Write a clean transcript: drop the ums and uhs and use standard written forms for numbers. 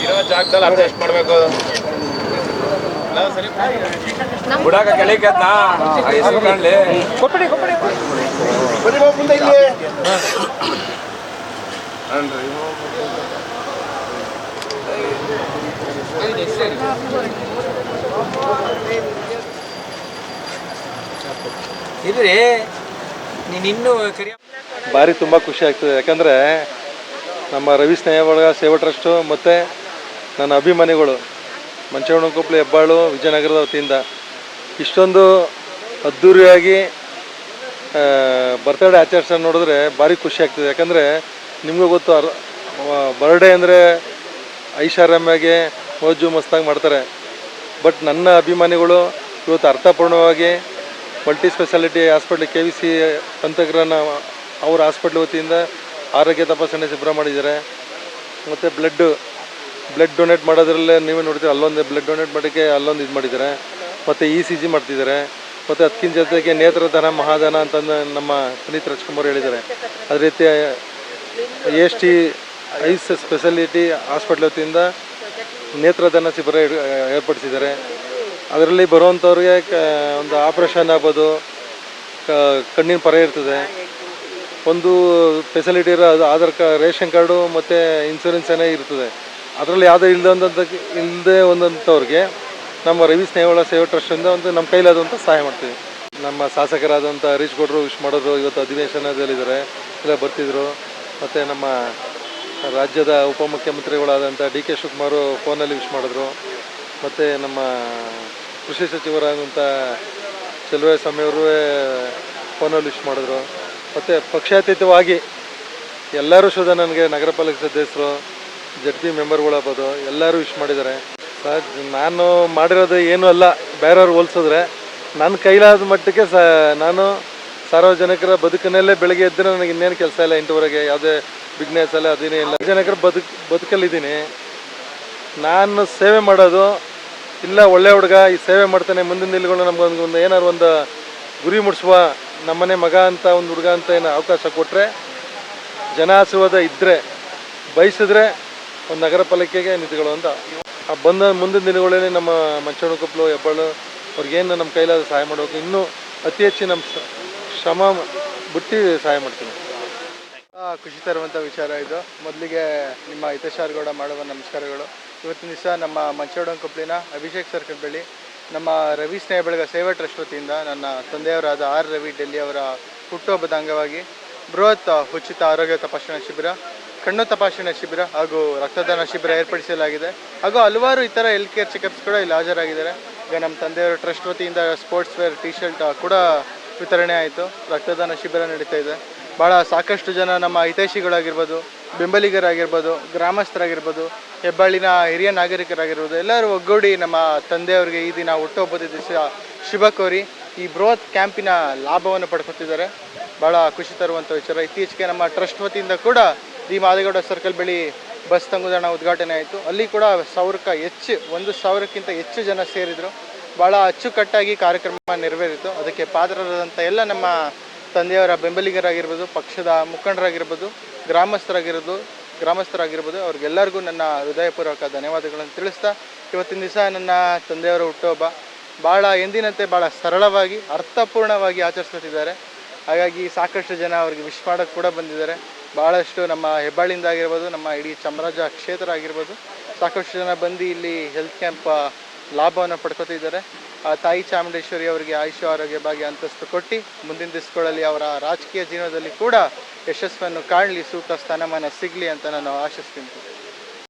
ಇರೋ ಜಾಗದಲ್ಲಿ ಅಡ್ಜಸ್ಟ್ ಮಾಡಬೇಕು. ಬುಡಾಕ ಕೆಳಕತ್ನಾ ಹೆಸರು ಕಾಣಲಿ ಕೊಪ್ಪಡಿ ಕೊಪ್ಪಡಿ ಬನ್ನಿ ಬಾಬು ಮುಂದೆ ಇಲ್ಲಿ ಇದ್ರಿ ನೀನಿನ್ನೂ ಕರಿಯ ಭಾರಿ ತುಂಬ ಖುಷಿ ಆಗ್ತದೆ. ಯಾಕಂದರೆ ನಮ್ಮ ರವಿ ಸ್ನೇಹ ಬಳಗ ಸೇವಾ ಟ್ರಸ್ಟು ಮತ್ತು ನನ್ನ ಅಭಿಮಾನಿಗಳು ಮಂಚವಣಕೊಪ್ಪಲು ಹೆಬ್ಬಾಳು ವಿಜಯನಗರದ ವತಿಯಿಂದ ಇಷ್ಟೊಂದು ಅದ್ಧೂರಿಯಾಗಿ ಬರ್ತ್ಡೇ ಆಚರಿಸೋದು ನೋಡಿದ್ರೆ ಭಾರಿ ಖುಷಿ ಆಗ್ತದೆ. ಯಾಕಂದರೆ ನಿಮಗೂ ಗೊತ್ತು, ಬರ್ಡೇ ಅಂದರೆ ಐಷಾರಾಮ್ಯಾಗೆ ಮೋಜು ಮಸ್ತಾಗಿ ಮಾಡ್ತಾರೆ. ಬಟ್ ನನ್ನ ಅಭಿಮಾನಿಗಳು ಇವತ್ತು ಅರ್ಥಪೂರ್ಣವಾಗಿ ಮಲ್ಟಿ ಸ್ಪೆಷಾಲಿಟಿ ಹಾಸ್ಪಿಟ್ಲ್ KVC ತಂತ್ರಜ್ಞಾನ ಅವ್ರ ಹಾಸ್ಪಿಟ್ಲ್ ವತಿಯಿಂದ ಆರೋಗ್ಯ ತಪಾಸಣೆ ಶಿಬಿರ ಮಾಡಿದ್ದಾರೆ. ಮತ್ತು ಬ್ಲಡ್ ಡೊನೇಟ್ ಮಾಡೋದ್ರಲ್ಲೇ ನೀವೇ ನೋಡ್ತೀವಿ, ಅಲ್ಲೊಂದು ಬ್ಲಡ್ ಡೊನೇಟ್ ಮಾಡೋಕ್ಕೆ ಅಲ್ಲೊಂದು ಇದು ಮಾಡಿದ್ದಾರೆ. ಮತ್ತು ECG ಮಾಡ್ತಿದ್ದಾರೆ. ಮತ್ತು ಅದಕ್ಕಿಂತ ಜೊತೆಗೆ ನೇತ್ರದಾನ ಮಹಾದಾನ ಅಂತಂದು ನಮ್ಮ ಪುನೀತ್ ರಾಜ್ಕುಮಾರ್ ಹೇಳಿದ್ದಾರೆ. ಅದೇ ರೀತಿ AST ಐಸ್ ಸ್ಪೆಷಾಲಿಟಿ ಹಾಸ್ಪಿಟ್ಲ್ ವತಿಯಿಂದ ನೇತ್ರದಾನ ಶಿಬಿರ ಏರ್ಪಡಿಸಿದ್ದಾರೆ. ಅದರಲ್ಲಿ ಬರುವಂಥವ್ರಿಗೆ ಒಂದು ಆಪ್ರೇಷನ್ ಆಗ್ಬೋದು, ಕಣ್ಣಿನ ಪರ ಇರ್ತದೆ, ಒಂದು ಫೆಸಿಲಿಟಿ ಇರೋ ಆಧಾರ್ ರೇಷನ್ ಕಾರ್ಡು ಮತ್ತು ಇನ್ಸೂರೆನ್ಸ್ ಏನೇ ಇರ್ತದೆ. ಅದರಲ್ಲಿ ಯಾವುದೇ ಇಲ್ಲದೆ ಒಂದಂಥವ್ರಿಗೆ ನಮ್ಮ ರವಿ ಸ್ನೇಹವಳ ಸೇವಾ ಟ್ರಸ್ಟಿಂದ ಒಂದು ನಮ್ಮ ಕೈಲಾದಂಥ ಸಹಾಯ ಮಾಡ್ತೀವಿ. ನಮ್ಮ ಶಾಸಕರಾದಂಥ ಹರೀಶ್ ಗೌಡರು ವಿಶ್ ಮಾಡೋರು ಇವತ್ತು ಅಧಿವೇಶನದಲ್ಲಿದ್ದಾರೆ, ಇಲ್ಲ ಬರ್ತಿದ್ರು. ಮತ್ತು ನಮ್ಮ ರಾಜ್ಯದ ಉಪಮುಖ್ಯಮಂತ್ರಿಗಳಾದಂಥ DK ಶಿವಕುಮಾರು ಫೋನಲ್ಲಿ ವಿಶ್ ಮಾಡಿದ್ರು. ಮತ್ತು ನಮ್ಮ ಕೃಷಿ ಸಚಿವರಾದಂಥ ಸ್ವಾಮಿಯವರು ಫೋನಲ್ಲಿ ವಿಶ್ ಮಾಡಿದ್ರು. ಮತ್ತು ಪಕ್ಷಾತೀತವಾಗಿ ಎಲ್ಲರೂ ಸುದ ನನಗೆ ನಗರ ಪಾಲಿಕೆ ಸದಸ್ಯರು, ZP ಮೆಂಬರ್ಗಳಾಗ್ಬೋದು, ಎಲ್ಲರೂ ವಿಶ್ ಮಾಡಿದ್ದಾರೆ. ನಾನು ಮಾಡಿರೋದು ಏನೂ ಅಲ್ಲ, ಬೇರೆಯವ್ರು ಹೋಲಿಸಿದ್ರೆ ನನ್ನ ಕೈಲಾದ ಮಟ್ಟಕ್ಕೆ ನಾನು ಸಾರ್ವಜನಿಕರ ಬದುಕಿನಲ್ಲೇ ಬೆಳಗ್ಗೆ ಎದ್ದರೆ ನನಗೆ ಇನ್ನೇನು ಕೆಲಸ ಇಲ್ಲ. 8ವರೆಗೆ ಯಾವುದೇ ಬಿಗ್ನೆಸ್ ಅಲ್ಲ, ಅದೇನೇ ಇಲ್ಲ. ಜನಕರ ಬದುಕಲ್ಲಿದ್ದೀನಿ. ನಾನು ಸೇವೆ ಮಾಡೋದು ಇಲ್ಲ, ಒಳ್ಳೆ ಹುಡುಗ ಈ ಸೇವೆ ಮಾಡ್ತಾನೆ, ಮುಂದಿನ ದಿನಗಳು ನಮ್ಗೊಂದು ಏನಾರು ಒಂದು ಗುರಿ ಮುಡಿಸುವ ನಮ್ಮನೆ ಮಗ ಅಂತ ಒಂದು ಹುಡುಗ ಅಂತ ಏನೋ ಅವಕಾಶ ಕೊಟ್ಟರೆ, ಜನಾಶೀರ್ವಾದ ಇದ್ದರೆ, ಬಯಸಿದ್ರೆ ಒಂದು ನಗರ ಪಾಲಿಕೆಗೆ ನಿಂತ್ಕೊಳ್ಳೋ ಅಂತ ಬಂದ ಮುಂದಿನ ದಿನಗಳಲ್ಲಿ ನಮ್ಮ ಮಂಚವಣಕೊಪ್ಪಲು ಹೆಬ್ಬಾಳು ಅವ್ರಿಗೇನು ನಮ್ಮ ಕೈಲಾದ ಸಹಾಯ ಮಾಡಬೇಕು, ಇನ್ನೂ ಅತಿ ಹೆಚ್ಚು ನಮ್ಮ ಶ್ರಮ ಬಿಟ್ಟು ಸಹಾಯ ಮಾಡ್ತೀನಿ. ಖುಷಿ ತರುವಂಥ ವಿಚಾರ ಇದು. ಮೊದಲಿಗೆ ನಿಮ್ಮ ಹಿತಶಾರ್ಗೌಡ ಮಾಡುವ ನಮಸ್ಕಾರಗಳು. ಇವತ್ತಿನ ದಿವಸ ನಮ್ಮ ಮಂಚವಣಕೊಪ್ಪಲಿನ ಅಭಿಷೇಕ್ ಸರ್ಕಲ್ ಬಳಿ ನಮ್ಮ ರವಿ ಸ್ನೇಹ ಬಳಗ ಸೇವಾ ಟ್ರಸ್ಟ್ ವತಿಯಿಂದ ನನ್ನ ತಂದೆಯವರಾದ R ರವಿ ಡೆಲ್ಲಿ ಅವರ ಹುಟ್ಟುಹಬ್ಬದ ಅಂಗವಾಗಿ ಬೃಹತ್ ಉಚಿತ ಆರೋಗ್ಯ ತಪಾಸಣಾ ಶಿಬಿರ, ಕಣ್ಣು ತಪಾಸಣೆ ಶಿಬಿರ ಹಾಗೂ ರಕ್ತದಾನ ಶಿಬಿರ ಏರ್ಪಡಿಸಲಾಗಿದೆ. ಹಾಗೂ ಹಲವಾರು ಇತರ ಹೆಲ್ತ್ ಕೇರ್ ಚೆಕಪ್ಸ್ ಕೂಡ ಇಲ್ಲಿ ಹಾಜರಾಗಿದ್ದಾರೆ. ಈಗ ನಮ್ಮ ತಂದೆಯವರ ಟ್ರಸ್ಟ್ ವತಿಯಿಂದ ಸ್ಪೋರ್ಟ್ಸ್ ವೇರ್ T-ಶರ್ಟ್ ಕೂಡ ವಿತರಣೆ ಆಯಿತು. ರಕ್ತದಾನ ಶಿಬಿರ ನಡೀತಾ ಇದೆ. ಭಾಳ ಸಾಕಷ್ಟು ಜನ ನಮ್ಮ ಹಿತೈಷಿಗಳಾಗಿರ್ಬೋದು, ಬೆಂಬಲಿಗರಾಗಿರ್ಬೋದು, ಗ್ರಾಮಸ್ಥರಾಗಿರ್ಬೋದು, ಹೆಬ್ಬಾಳಿನ ಹಿರಿಯ ನಾಗರಿಕರಾಗಿರ್ಬೋದು, ಎಲ್ಲರೂ ಒಗ್ಗೂಡಿ ನಮ್ಮ ತಂದೆಯವರಿಗೆ ಈ ದಿನ ಹುಟ್ಟುಹಬ್ಬದ ದಿವಸ ಶುಭ ಕೋರಿ ಈ ಬೃಹತ್ ಕ್ಯಾಂಪಿನ ಲಾಭವನ್ನು ಪಡ್ಕೊತಿದ್ದಾರೆ. ಭಾಳ ಖುಷಿ ತರುವಂಥ ವಿಚಾರ. ಇತ್ತೀಚೆಗೆ ನಮ್ಮ ಟ್ರಸ್ಟ್ ವತಿಯಿಂದ ಕೂಡ ದಿ ಮಾದೇಗೌಡ ಸರ್ಕಲ್ ಬಳಿ ಬಸ್ ತಂಗುದಾಣ ಉದ್ಘಾಟನೆ ಆಯಿತು. ಅಲ್ಲಿ ಕೂಡ 1,000ಕ್ಕಿಂತ ಹೆಚ್ಚು ಜನ ಸೇರಿದರು. ಭಾಳ ಅಚ್ಚುಕಟ್ಟಾಗಿ ಕಾರ್ಯಕ್ರಮ ನೆರವೇರಿತು. ಅದಕ್ಕೆ ಪಾತ್ರರಾದಂಥ ಎಲ್ಲ ನಮ್ಮ ತಂದೆಯವರ ಬೆಂಬಲಿಗರಾಗಿರ್ಬೋದು, ಪಕ್ಷದ ಮುಖಂಡರಾಗಿರ್ಬೋದು, ಗ್ರಾಮಸ್ಥರಾಗಿರ್ಬೋದು ಅವ್ರಿಗೆಲ್ಲರಿಗೂ ನನ್ನ ಹೃದಯಪೂರ್ವಕ ಧನ್ಯವಾದಗಳನ್ನು ತಿಳಿಸ್ತಾ, ಇವತ್ತಿನ ದಿವಸ ನನ್ನ ತಂದೆಯವರ ಹುಟ್ಟುಹಬ್ಬ ಭಾಳ ಎಂದಿನಂತೆ ಭಾಳ ಸರಳವಾಗಿ ಅರ್ಥಪೂರ್ಣವಾಗಿ ಆಚರಿಸ್ತಿದ್ದಾರೆ. ಹಾಗಾಗಿ ಸಾಕಷ್ಟು ಜನ ಅವ್ರಿಗೆ ವಿಶ್ ಮಾಡೋಕ್ಕೆ ಕೂಡ ಬಂದಿದ್ದಾರೆ. ಭಾಳಷ್ಟು ನಮ್ಮ ಹೆಬ್ಬಾಳಿಂದ ಆಗಿರ್ಬೋದು, ನಮ್ಮ ಇಡೀ ಚಾಮರಾಜ ಕ್ಷೇತ್ರ ಆಗಿರ್ಬೋದು, ಸಾಕಷ್ಟು ಜನ ಬಂದು ಇಲ್ಲಿ ಹೆಲ್ತ್ ಕ್ಯಾಂಪ್ ಲಾಭವನ್ನು ಪಡ್ಕೊತಿದ್ದಾರೆ. ತಾಯಿ ಚಾಮುಂಡೇಶ್ವರಿ ಅವರಿಗೆ ಆಯುಷ್ಯ ಆರೋಗ್ಯ ಭಾಗ್ಯ ಅಂತಸ್ತು ಕೊಟ್ಟು ಮುಂದಿನ ದಿವಸಗಳಲ್ಲಿ ಅವರ ರಾಜಕೀಯ ಜೀವನದಲ್ಲಿ ಕೂಡ ಯಶಸ್ಸನ್ನು ಕಾಣಲಿ, ಸೂಕ್ತ ಸ್ಥಾನಮಾನ ಸಿಗಲಿ ಅಂತ ನಾನು ಆಶಿಸ್ತೀನಿ.